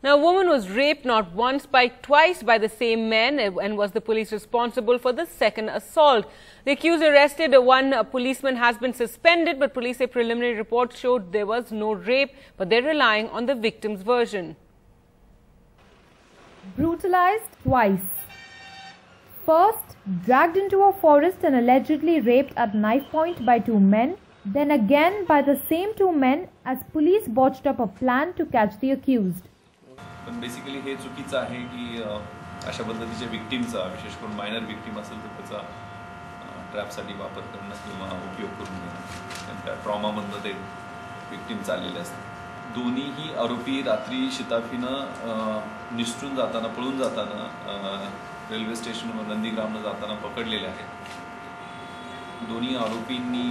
Now, a woman was raped not once but twice by the same men, and was the police responsible for the second assault. The accused arrested. One policeman has been suspended, but police say preliminary reports showed there was no rape, but they're relying on the victim's version. Brutalized twice. First, dragged into a forest and allegedly raped at knife point by two men, then again by the same two men as police botched up a plan to catch the accused. पण basically हे चुकीचं आहे की अशा पद्धतीच्या विक्टिमचा, विशेष करून minor victim असेल तर त्याचा ट्रॅपसाठी वापर करणं किंवा उपयोग करून घेणं, त्या ट्रॉमामधनं ते विक्टिम चाललेले असतात. दोन्हीही आरोपी रात्री शिताफीनं निसटून जाताना, पळून जाताना रेल्वे स्टेशनवर नंदीग्रामनं जाताना पकडलेले आहेत. दोन्ही आरोपींनी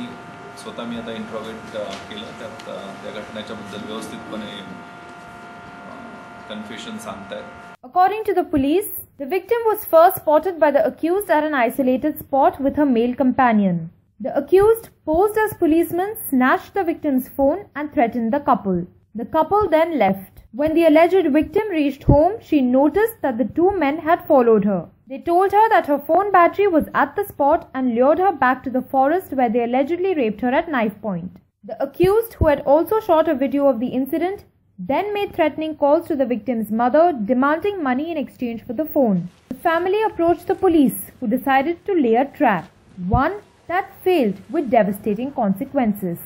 स्वतः मी आता इंट्रोगेट केलं, त्यात त्या घटनेच्याबद्दल व्यवस्थितपणे confession सांगतायत. According to the police, the victim was first spotted by the accused at an isolated spot with her male companion. The accused posed as policemen, snatched the victim's phone and threatened the couple. The couple then left. When the alleged victim reached home, she noticed that the two men had followed her. They told her that her phone battery was at the spot and lured her back to the forest where they allegedly raped her at knife point. The accused, who had also shot a video of the incident, then made threatening calls to the victim's mother, demanding money in exchange for the phone. The family approached the police, who decided to lay a trap, one that failed with devastating consequences.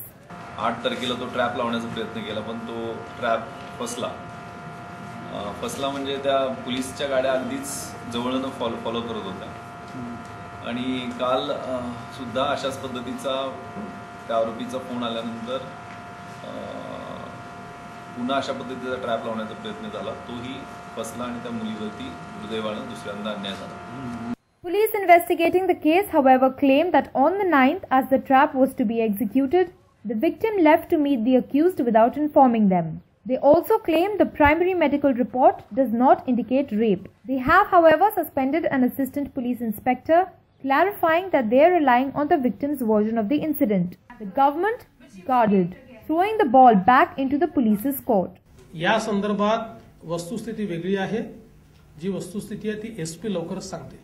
8 तारखेला तो trap लावण्याचा प्रयत्न केला, पण तो trap फसला. म्हणजे त्या पोलिसच्या गाड्या अगदीच जवळनं फॉलो करत होत्या. आणि काल सुद्धा अशाच पद्धतीचा त्या आरोपीचा फोन आल्यानंतर पुन्हा अशा पद्धतीचा ट्रॅप लावण्याचा प्रयत्न झाला. तोही फसला आणि त्या मुलीवरती दुर्दैवानं दुसऱ्यांदा अन्याय झाला. Police investigating the case, however, claimed that on the 9th, as the trap was to be executed, the victim left to meet the accused without informing them. They also claim the primary medical report does not indicate rape. They have, however, suspended an assistant police inspector, clarifying that they are relying on the victim's version of the incident. The government guarded, throwing the ball back into the police's court. या संदर्भात वस्तुस्थिती वेगळी आहे. जी वस्तुस्थिती आहे ती SP लवकरच सांगते.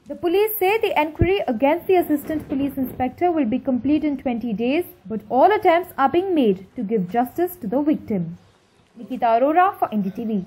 The police say the inquiry against the assistant police inspector will be complete in 20 days, but all attempts are being made to give justice to the victim. Nikita Arora for NDTV.